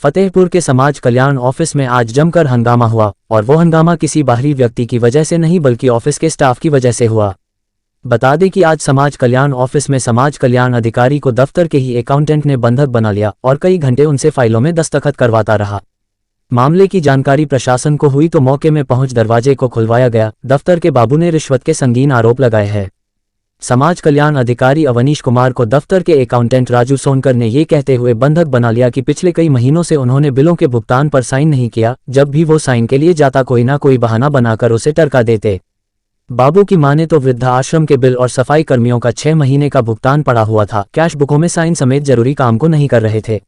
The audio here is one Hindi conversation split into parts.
फतेहपुर के समाज कल्याण ऑफिस में आज जमकर हंगामा हुआ और वो हंगामा किसी बाहरी व्यक्ति की वजह से नहीं बल्कि ऑफिस के स्टाफ की वजह से हुआ। बता दें कि आज समाज कल्याण ऑफिस में समाज कल्याण अधिकारी को दफ्तर के ही अकाउंटेंट ने बंधक बना लिया और कई घंटे उनसे फाइलों में दस्तखत करवाता रहा। मामले की जानकारी प्रशासन को हुई तो मौके में पहुंच दरवाजे को खुलवाया गया। दफ्तर के बाबू ने रिश्वत के संगीन आरोप लगाए हैं। समाज कल्याण अधिकारी अवनीश कुमार को दफ्तर के अकाउंटेंट राजू सोनकर ने ये कहते हुए बंधक बना लिया कि पिछले कई महीनों से उन्होंने बिलों के भुगतान पर साइन नहीं किया। जब भी वो साइन के लिए जाता कोई ना कोई बहाना बनाकर उसे टरका देते। बाबू की माने तो वृद्धाश्रम के बिल और सफाई कर्मियों का 6 महीने का भुगतान पड़ा हुआ था। कैश बुकों में साइन समेत जरूरी काम को नहीं कर रहे थे।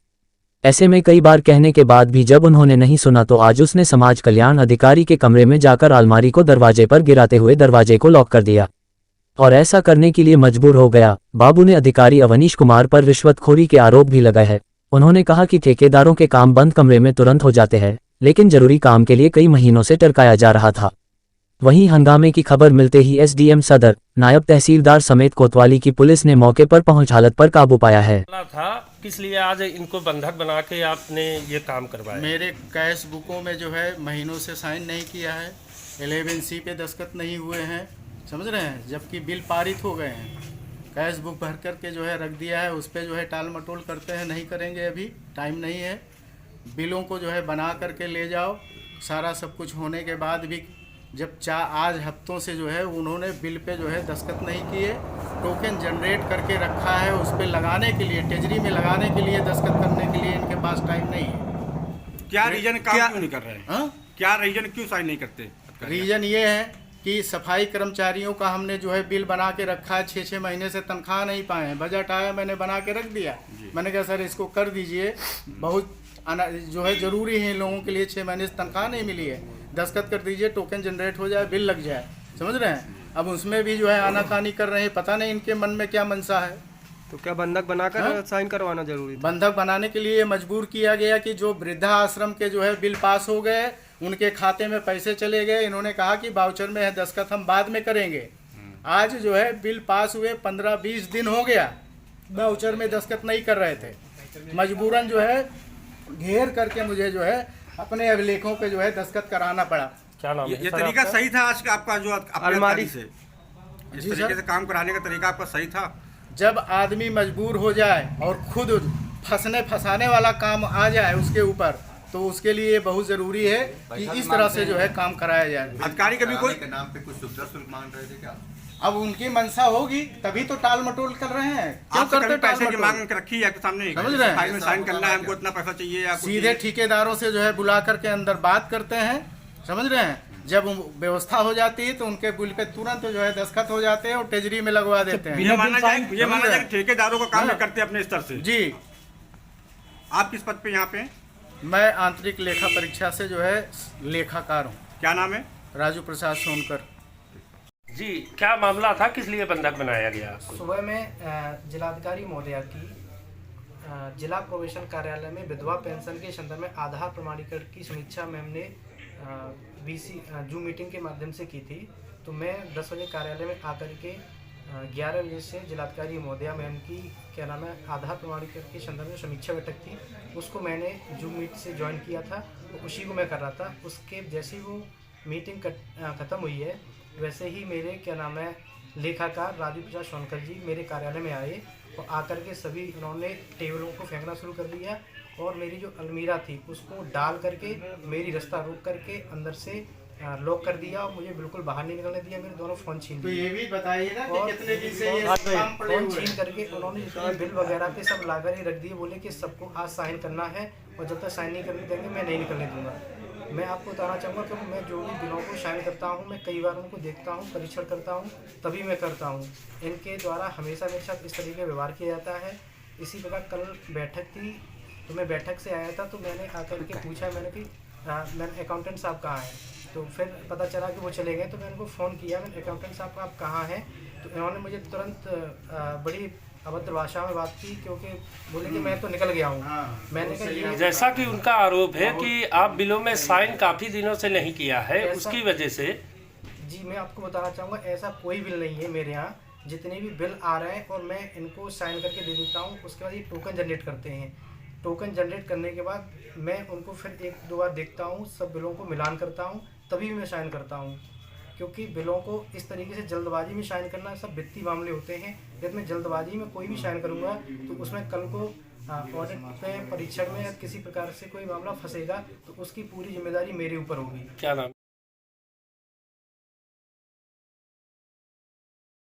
ऐसे में कई बार कहने के बाद भी जब उन्होंने नहीं सुना तो आज उसने समाज कल्याण अधिकारी के कमरे में जाकर अलमारी को दरवाजे पर गिराते हुए दरवाजे को लॉक कर दिया और ऐसा करने के लिए मजबूर हो गया। बाबू ने अधिकारी अवनीश कुमार पर रिश्वतखोरी के आरोप भी लगाए हैं। उन्होंने कहा कि ठेकेदारों के काम बंद कमरे में तुरंत हो जाते हैं, लेकिन जरूरी काम के लिए कई महीनों से टरकाया जा रहा था। वहीं हंगामे की खबर मिलते ही एसडीएम सदर, नायब तहसीलदार समेत कोतवाली की पुलिस ने मौके पर पहुंच हालत पर काबू पाया है। था किस लिए आज इनको बंधक बना के आपने ये काम करवाया? मेरे कैश बुकों में जो है महीनों से साइन नहीं किया है, 11C पे दस्तखत नहीं हुए हैं, समझ रहे हैं, जबकि बिल पारित हो गए हैं। कैश बुक भर करके जो है रख दिया है, उस पर जो है टाल मटोल करते हैं, नहीं करेंगे, अभी टाइम नहीं है। बिलों को जो है बना करके ले जाओ। सारा सब कुछ होने के बाद भी जब आज हफ्तों से जो है उन्होंने बिल पे जो है दस्तखत नहीं किए, टोकन जनरेट करके रखा है, उस पर लगाने के लिए, ट्रेजरी में लगाने के लिए, दस्तखत करने के लिए इनके पास टाइम नहीं है। क्या रीजन काम क्यों नहीं कर रहे हैं? हाँ, क्या रीजन क्यों साइन नहीं करते? रीजन ये है कि सफाई कर्मचारियों का हमने जो है बिल बना के रखा है, 6-6 महीने से तनख्वाह नहीं पाए हैं। बजट आया, मैंने बना के रख दिया। मैंने कहा सर इसको कर दीजिए, बहुत जो है ज़रूरी है इन लोगों के लिए, 6 महीने से तनख्वाह नहीं मिली है, दस्तखत कर दीजिए, टोकन जनरेट हो जाए, बिल लग जाए, समझ रहे हैं। अब उसमें भी जो है आनाकानी कर रहे हैं, पता नहीं इनके मन में क्या मनसा है। तो क्या बंधक बनाकर साइन करवाना जरूरी था? बंधक बनाने के लिए मजबूर किया गया कि जो वृद्धा आश्रम के जो है बिल पास हो गए, उनके खाते में पैसे चले गए। इन्होंने कहा कि वाउचर में है, दस्तखत हम बाद में करेंगे। आज जो है बिल पास हुए 15-20 दिन हो गया, वाउचर में दस्तखत नहीं कर रहे थे। मजबूरन जो है घेर करके मुझे जो है अपने अभिलेखों पे जो है दस्तखत कराना पड़ा। क्या नाम है? ये तरीका सही था आज का आपका जो अलमारी से इस तरीके से काम कराने का तरीका आपका सही था? जब आदमी मजबूर हो जाए और खुद फंसाने वाला काम आ जाए उसके ऊपर, तो उसके लिए बहुत जरूरी है कि इस तरह से जो है काम कराया जाए। अधिकारी कभी कोई के नाम पे कुछ सुविधा शुल्क मांग रहे थे क्या? अब उनकी मनसा होगी तभी तो टाल मटोल कर रहे हैं। क्यों आपसे करते कभी पैसे की टाल मांग मटोल? रखी है आपके सामने? समझ रहे हैं? फाइल में साइन करना है, हमको इतना पैसा चाहिए या कुछ सीधे चाहिए? ठेकेदारों से जो है बुला करके अंदर बात करते हैं, समझ रहे हैं। जब व्यवस्था हो जाती है तो उनके बिल पे तुरंत जो है दस्तखत हो जाते हैं और ट्रेजरी में लगवा देते हैं। ये माना जाए कि ठेकेदारों का काम नहीं करते अपने स्तर से। जी, आप किस पद पे यहाँ पे? मैं आंतरिक लेखा परीक्षा से जो है लेखाकार हूँ। क्या नाम है? राजू प्रसाद सोनकर। जी, क्या मामला था, किस लिए बंधक बनाया गया आपको? सुबह में जिलाधिकारी महोदया की जिला प्रोबेशन कार्यालय में विधवा पेंशन के संदर्भ में आधार प्रमाणीकरण की समीक्षा में हमने जूम मीटिंग के माध्यम से की थी। तो मैं 10 बजे कार्यालय में आकर के 11 बजे से जिलाधिकारी महोदया मैम की क्या नाम है आधार प्रमाणीकरण के संदर्भ में समीक्षा बैठक थी, उसको मैंने जूम मीट से ज्वाइन किया था, तो उसी को मैं कर रहा था। उसके जैसे ही वो मीटिंग ख़त्म हुई है, वैसे ही मेरे क्या नाम है लेखाकार राजू प्रसाद सोनकर जी मेरे कार्यालय में आए और आकर के सभी उन्होंने टेबलों को फेंकना शुरू कर दिया और मेरी जो अलमीरा थी उसको डाल करके मेरी रास्ता रोक करके अंदर से लॉक कर दिया और मुझे बिल्कुल बाहर नहीं निकलने दिया। मेरे दोनों फ़ोन छीन तो लिए। ये भी बताइए ना कि और कितने दिन से ये काम पड़े फ़ोन हुए छीन हैं? करके उन्होंने जितने बिल वगैरह के सब ला कर ही रख दिए। बोले कि सबको आज साइन करना है और जब तक साइन नहीं करने देंगे मैं नहीं निकलने दूंगा। मैं आपको बताना चाहूँगा कि मैं जो भी बिलों को साइन करता हूँ, मैं कई बार उनको देखता हूँ, परीक्षण करता हूँ, तभी मैं करता हूँ। इनके द्वारा हमेशा मेरे साथ इस तरीके का व्यवहार किया जाता है। इसी प्रकार कल बैठक थी तो मैं बैठक से आया था, तो मैंने आकर के पूछा, मैंने कि मैंने अकाउंटेंट साहब कहाँ हैं? तो फिर पता चला कि वो चले गए। तो मैंने उनको फ़ोन किया, मैंने अकाउंटेंट साहब आप कहाँ हैं? तो इन्होंने मुझे तुरंत बड़ी अभद्र भाषा में बात की, क्योंकि बोले कि मैं तो निकल गया हूँ। मैंने कहा ये जैसा कि उनका आरोप है कि आप बिलों में साइन काफ़ी दिनों से नहीं किया है, उसकी वजह से। जी, मैं आपको बताना चाहूँगा ऐसा कोई बिल नहीं है मेरे यहाँ। जितने भी बिल आ रहे हैं और मैं इनको साइन करके दे देता हूँ, उसके बाद ये टोकन जनरेट करते हैं। टोकन जनरेट करने के बाद मैं उनको फिर एक दो बार देखता हूँ, सब बिलों को मिलान करता हूँ, तभी मैं साइन करता हूँ। क्योंकि बिलों को इस तरीके से जल्दबाजी में साइन करना सब वित्तीय मामले होते हैं। यदि मैं जल्दबाजी में कोई भी साइन करूँगा तो उसमें कल को ऑडिट में, परीक्षण में या किसी प्रकार से कोई मामला फंसेगा तो उसकी पूरी जिम्मेदारी मेरे ऊपर होगी। क्या नाम?